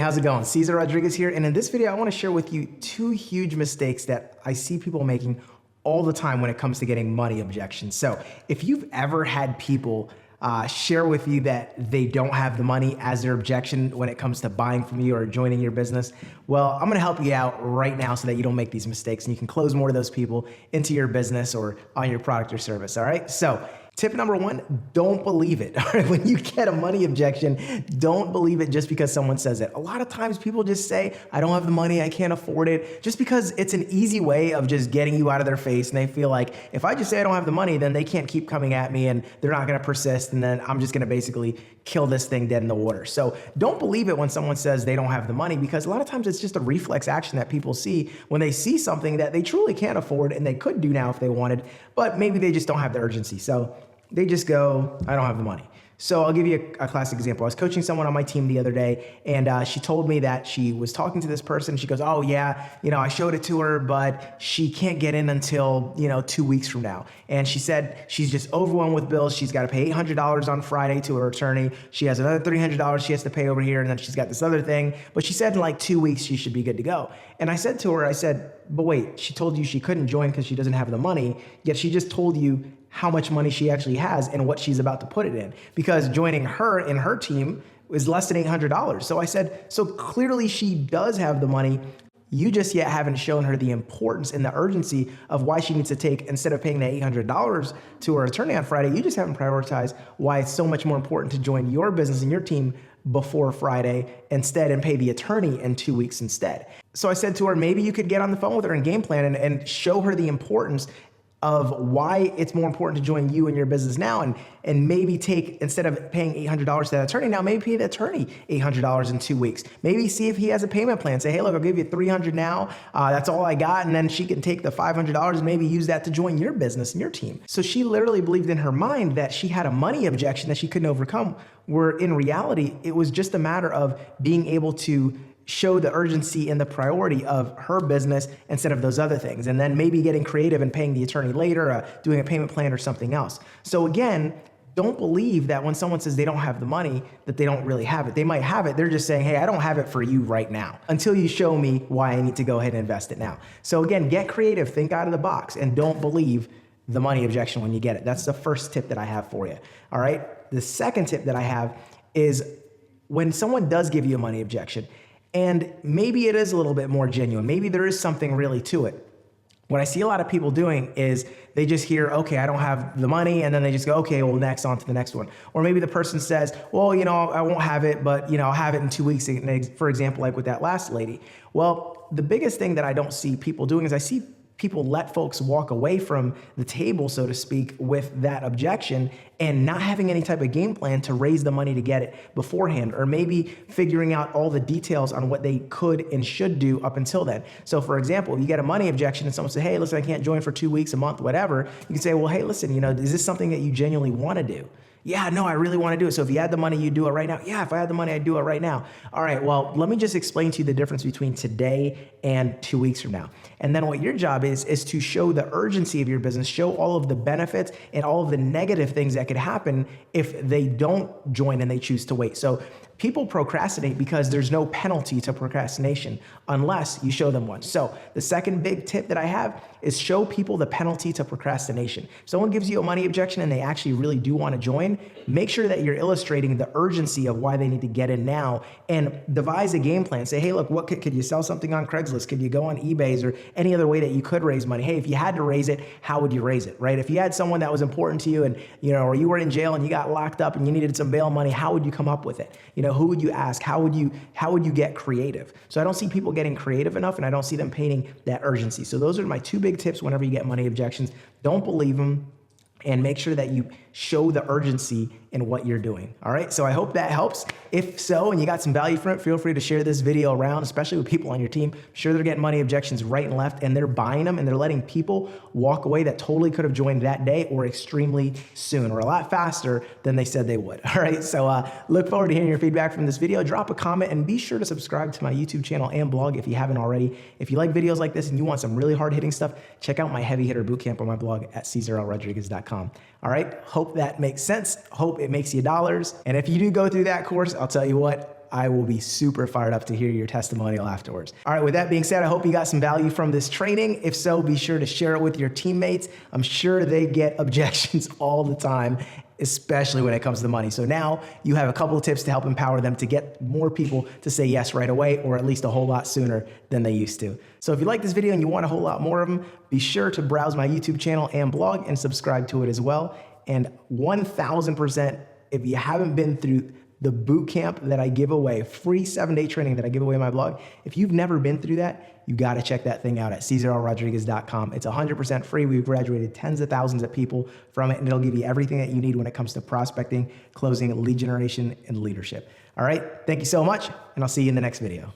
how's it going? Cesar Rodriguez here, and in this video I want to share with you two huge mistakes that I see people making all the time when it comes to getting money objections. So if you've ever had people share with you that they don't have the money as their objection when it comes to buying from you or joining your business, well, I'm gonna help you out right now so that you don't make these mistakes and you can close more of those people into your business or on your product or service, all right? So tip number one, don't believe it. All right, when you get a money objection, don't believe it just because someone says it. A lot of times people just say, I don't have the money, I can't afford it, just because it's an easy way of just getting you out of their face. And they feel like if I just say I don't have the money, then they can't keep coming at me and they're not gonna persist. And then I'm just gonna basically kill this thing dead in the water. So don't believe it when someone says they don't have the money, because a lot of times it's just a reflex action that people see when they see something that they truly can't afford and they could do now if they wanted, but maybe they just don't have the urgency. So they just go, I don't have the money. So I'll give you a classic example. I was coaching someone on my team the other day, and she told me that she was talking to this person. She goes, oh yeah, I showed it to her, but she can't get in until, 2 weeks from now. And she said she's just overwhelmed with bills. She's got to pay $800 on Friday to her attorney. She has another $300 she has to pay over here, and then she's got this other thing. But she said in like 2 weeks, she should be good to go. And I said to her, but wait, she told you she couldn't join because she doesn't have the money, yet she just told you how much money she actually has and what she's about to put it in, because joining her in her team is less than $800. So I said, so clearly she does have the money. You just yet haven't shown her the importance and the urgency of why she needs to take, instead of paying that $800 to her attorney on Friday, you just haven't prioritized why it's so much more important to join your business and your team before Friday instead and pay the attorney in 2 weeks instead. So I said to her, maybe you could get on the phone with her and game plan and show her the importance of why it's more important to join you in your business now, and maybe take, instead of paying $800 to that attorney, now maybe pay the attorney $800 in 2 weeks. Maybe see if he has a payment plan. Say, hey, look, I'll give you $300 now. That's all I got. And then she can take the $500 and maybe use that to join your business and your team. So she literally believed in her mind that she had a money objection that she couldn't overcome, where in reality, it was just a matter of being able to show the urgency and the priority of her business instead of those other things. And then maybe getting creative and paying the attorney later, doing a payment plan or something else. So again, don't believe that when someone says they don't have the money, that they don't really have it. They might have it. They're just saying, hey, I don't have it for you right now until you show me why I need to go ahead and invest it now. So again, get creative, think out of the box, and don't believe the money objection when you get it. That's the first tip that I have for you. All right. The second tip that I have is when someone does give you a money objection, and maybe it is a little bit more genuine, maybe there is something really to it. What I see a lot of people doing is they just hear, okay, I don't have the money, and then they just go, okay, well, next, on to the next one. Or maybe the person says, well, I won't have it, but I'll have it in 2 weeks, for example, like with that last lady. Well, the biggest thing that I don't see people doing is I see people let folks walk away from the table, so to speak, with that objection and not having any type of game plan to raise the money to get it beforehand, or maybe figuring out all the details on what they could and should do up until then. So for example, if you get a money objection and someone says, hey, listen, I can't join for 2 weeks, a month, whatever, you can say, well, hey, listen, is this something that you genuinely want to do? Yeah, no, I really want to do it. So if you had the money, you'd do it right now. Yeah, if I had the money, I'd do it right now. All right, well, let me just explain to you the difference between today and 2 weeks from now. And then what your job is to show the urgency of your business, show all of the benefits and all of the negative things that could happen if they don't join and they choose to wait. So people procrastinate because there's no penalty to procrastination unless you show them one. So the second big tip that I have is show people the penalty to procrastination. If someone gives you a money objection and they actually really do want to join, make sure that you're illustrating the urgency of why they need to get in now, and devise a game plan. Say, hey, look, what could you sell something on Craigslist? Could you go on eBay's or any other way that you could raise money? Hey, if you had to raise it, how would you raise it, right? If you had someone that was important to you and, or you were in jail and you got locked up and you needed some bail money, how would you come up with it? Who would you ask? How would you get creative? So I don't see people getting creative enough, and I don't see them painting that urgency. So those are my two big tips whenever you get money objections. Don't believe them, and make sure that you show the urgency in what you're doing. All right, so I hope that helps. If so, and you got some value from it, feel free to share this video around, especially with people on your team. I'm sure they're getting money objections right and left, and they're buying them, and they're letting people walk away that totally could have joined that day or extremely soon, or a lot faster than they said they would. All right, so look forward to hearing your feedback from this video. Drop a comment, and be sure to subscribe to my YouTube channel and blog if you haven't already. If you like videos like this and you want some really hard-hitting stuff, check out my Heavy Hitter Bootcamp on my blog at CesarLRodriguez.com. All right, hope that makes sense. Hope it makes you dollars. And if you do go through that course, I'll tell you what, I will be super fired up to hear your testimonial afterwards. All right, with that being said, I hope you got some value from this training. If so, be sure to share it with your teammates. I'm sure they get objections all the time, especially when it comes to money. So now you have a couple of tips to help empower them to get more people to say yes right away, or at least a whole lot sooner than they used to. So if you like this video and you want a whole lot more of them, be sure to browse my YouTube channel and blog and subscribe to it as well. And 1000%, if you haven't been through the boot camp that I give away, free 7-day training that I give away in my blog, if you've never been through that, you got to check that thing out at CesarRodriguez.com. It's 100% free. We've graduated tens of thousands of people from it, and it'll give you everything that you need when it comes to prospecting, closing, lead generation, and leadership. All right, thank you so much, and I'll see you in the next video.